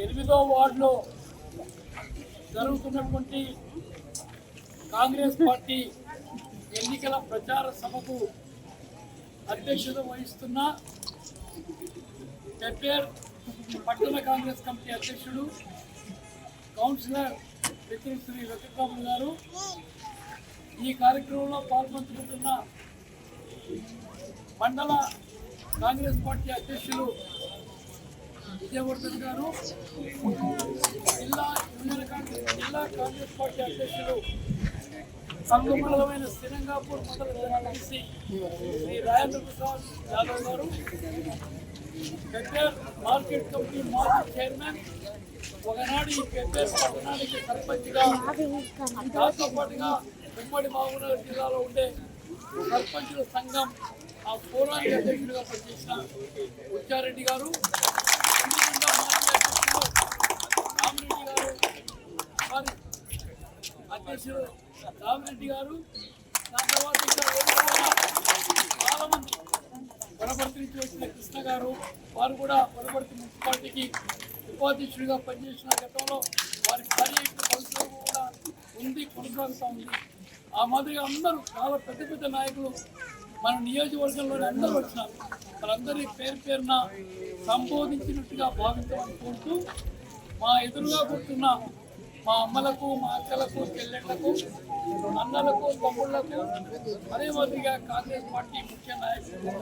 8వ వార్డులో జరుగుతున్నటువంటి కాంగ్రెస్ పార్టీ ఎన్నికల ప్రచార సభకు అధ్యక్షత వహిస్తున్న పెప్పేర్ పట్టణ కాంగ్రెస్ కమిటీ అధ్యక్షుడు కౌన్సిలర్ మిత్రులు శ్రీ వెంకటరాములు గారు, ఈ కార్యక్రమంలో పాల్పంచుకుంటున్న మండల కాంగ్రెస్ పార్టీ అధ్యక్షులు విజయవర్ధన్ గారు, జిల్లా కాంగ్రెస్ పార్టీ అధ్యక్షులు సంఘమండలమైన శ్రీరంగాపూర్ మండల జనరల్సి శ్రీ రాజేంద్ర ప్రసాద్ యాదవ్ గారు, పెప్పేర్ మార్కెట్ కమిటీ మాజీ చైర్మన్, ఒకనాడు ఈ పెప్పేర్ పట్టణానికి సర్పంచ్గా దాంతో పాటుగా ఉమ్మడి మహబూబ్నగర్ జిల్లాలో ఉండే సర్పంచుల సంఘం ఆ ఫోరానికి అధ్యక్షుడిగా పనిచేసిన ఉచ్చారెడ్డి గారు, రామరెడ్డి గారు అధ్యక్షుడు రామరెడ్డి గారు, దాని తర్వాత ఇంకా చాలా మంది వనపర్తి నుంచి వచ్చిన కృష్ణ గారు, వారు కూడా వనపర్తి మున్సిపాలిటీకి ఉపాధ్యక్షుడిగా పనిచేసిన గతంలో వారి కార్యక్రమ పరిశ్రమ కూడా ఉంది, కొనసాగుతూ ఉంది. ఆ మాదిరిగా అందరూ చాలా పెద్ద పెద్ద నాయకులు మన నియోజకవర్గంలోనే అందరూ వచ్చినారు. వాళ్ళందరినీ పేరు పేరున సంబోధించినట్టుగా భావించాలనుకుంటూ మా ఎదురుగా కూర్చున్న మా అమ్మలకు, మా అక్కలకు, చెల్లెళ్లకు, అన్నలకు, తమ్ముళ్లకు, అదే మాదిరిగా కాంగ్రెస్ పార్టీ ముఖ్య నాయకులు,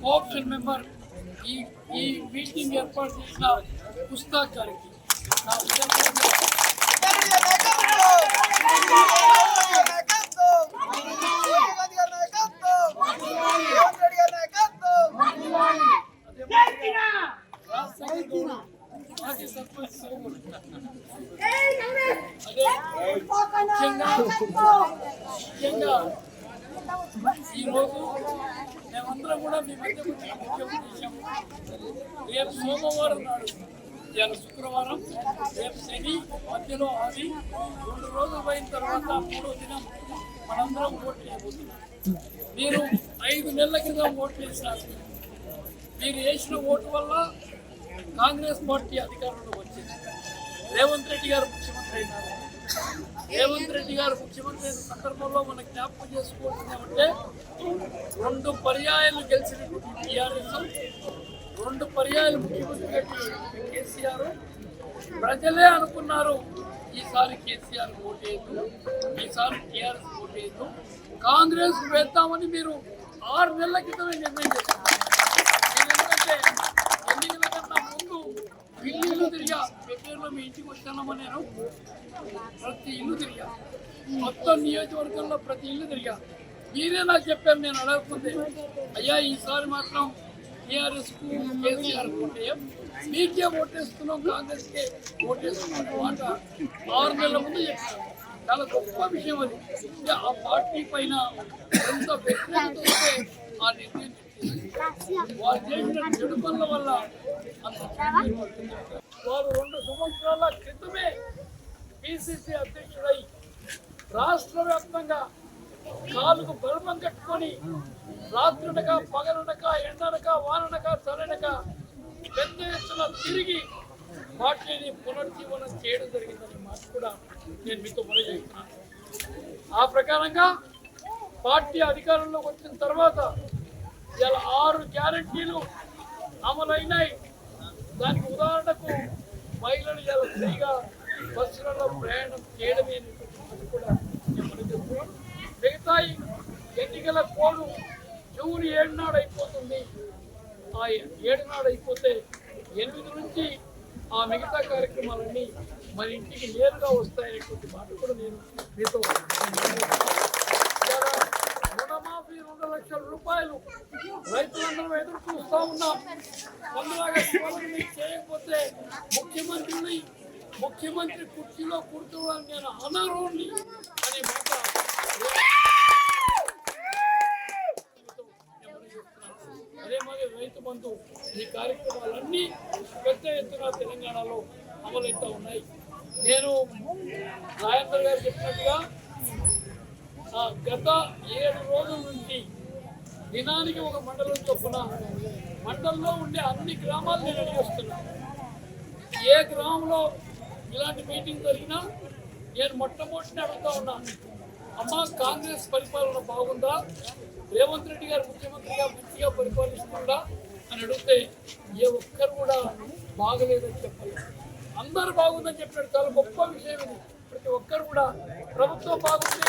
కోఆప్షన్ మెంబర్ ఈ మీటింగ్ ఏర్పాటు చేసిన పుస్తక్ గారికి నా ముఖ్యంగా ఈరోజు మేమందరం కూడా మీ మధ్య ముఖ్య ఉద్దేశం, రేపు సోమవారం నాడు, ఇవాళ శుక్రవారం, రేపు శని, మధ్యలో ఆది 2 రోజులు అయిన తర్వాత 3వ దినం మనందరం ఓట్లు వేయబోతున్నాం. మీరు 5 నెలల క్రితం ఓట్లు వేసినారు. మీరు వేసిన ఓటు వల్ల కాంగ్రెస్ పార్టీ అధికారంలోకి వచ్చింది. రేవంత్ రెడ్డి గారు ముఖ్యమంత్రి అయినారు. రేవంత్ రెడ్డి గారు ముఖ్యమంత్రి అయిన సందర్భంలో మనం జ్ఞాపకం చేసుకోవాలంటే 2 పర్యాయాలు గెలిచినటువంటి టీఆర్ఎస్, 2 పర్యాయాలు ముఖ్యమంత్రిగా కేసీఆర్. ప్రజలే అనుకున్నారు ఈసారి కేసీఆర్ ఓటేయద్దు, ఈసారి టీఆర్ఎస్ ఓటేయద్దు, కాంగ్రెస్ వేద్దామని మీరు 6 నెలల క్రితమే నిర్ణయం చేశారు. ఎందుకంటే ఎన్నికల కన్నా ముందు ఇల్లు తిరిగా, పెప్పేరులో మీ ఇంటికి వచ్చానమ్మా, నేను ప్రతి ఇల్లు తిరిగా, మొత్తం నియోజకవర్గంలో ప్రతి ఇల్లు తిరిగా. మీరే నాకు చెప్పారు, నేను అడగకుంటే, అయ్యా ఈసారి మాత్రం టీఆర్ఎస్కు కేసీఆర్ ఓటేయం, మీకే ఓటేస్తున్నాం, కాంగ్రెస్కే ఓటేస్తున్నాం మాట 6 నెలల ముందు చెప్పారు. చాలా గొప్ప విషయం అది. ఆ పార్టీ పైన ఎంత వ్యతిరేకత ఉంటే ఆ నిర్ణయం వారు చేసిన చెడు పనుల వల్ల అంత వారు 2 సంవత్సరాల క్రితమే పిసిసి అధ్యక్షుడై రాష్ట్ర వ్యాప్తంగా కాలుకు బలమం కట్టుకొని రాత్రునక, పగలనక, ఎండనక, వాననక, చలనక పెద్ద ఎత్తున తిరిగి పార్టీని పునర్జీవనం చేయడం జరిగిందనే మాట కూడా నేను మీతో తెలియజేస్తున్నాను. ఆ ప్రకారంగా పార్టీ అధికారంలోకి వచ్చిన తర్వాత ఇలా 6 గ్యారెంటీలు అమలైనాయి. దానికి ఉదాహరణకు మహిళలు ఇలా ఫ్రీగా బస్సులలో ప్రయాణం చేయడమే కూడా చెప్తున్నాం. మిగతా ఎన్నికల కోడ్ జూన్ 7 నాడు అయిపోతుంది. ఆ 7 నాడు అయిపోతే 8 నుంచి ఆ మిగతా కార్యక్రమాలన్నీ మన ఇంటికి నేరుగా వస్తాయనేటువంటి మాట కూడా నేను మీతో రుణమాఫీ 2 లక్షల రూపాయలు రైతులందరూ ఎదురు చూస్తూ ఉన్నాం. 15 ఆగస్టు చేయకపోతే ముఖ్యమంత్రి కుర్చీలో కూర్చోవడానికి నేను అనర్హుణ్ణి అనే మాట అదే మరి రైతు బంధు ఈ కార్యక్రమాలన్నీ పెద్ద ఎత్తున తెలంగాణలో అమలవుతూ ఉన్నాయి. నేను రాజేంద్ర గారు చెప్పినట్టుగా గత 7 రోజుల నుంచి దినానికి ఒక మండలం చొప్పున మండలంలో ఉండే అన్ని గ్రామాలు నేను అడిగేస్తున్నాను. ఏ గ్రామంలో ఇలాంటి మీటింగ్ జరిగినా నేను మొట్టమొదటి అడుగుతా ఉన్నాను, అమ్మ కాంగ్రెస్ పరిపాలన బాగుందా, రేవంత్ రెడ్డి గారు ముఖ్యమంత్రిగా మంచిగా పరిపాలిస్తుందా అని అడిగితే ఏ ఒక్కరు కూడా బాగలేదని చెప్పాలి. అందరూ బాగుందని చెప్పాడు. చాలా గొప్ప విషయం ఇది. ప్రతి ఒక్కరు కూడా ప్రభుత్వం బాగుంది,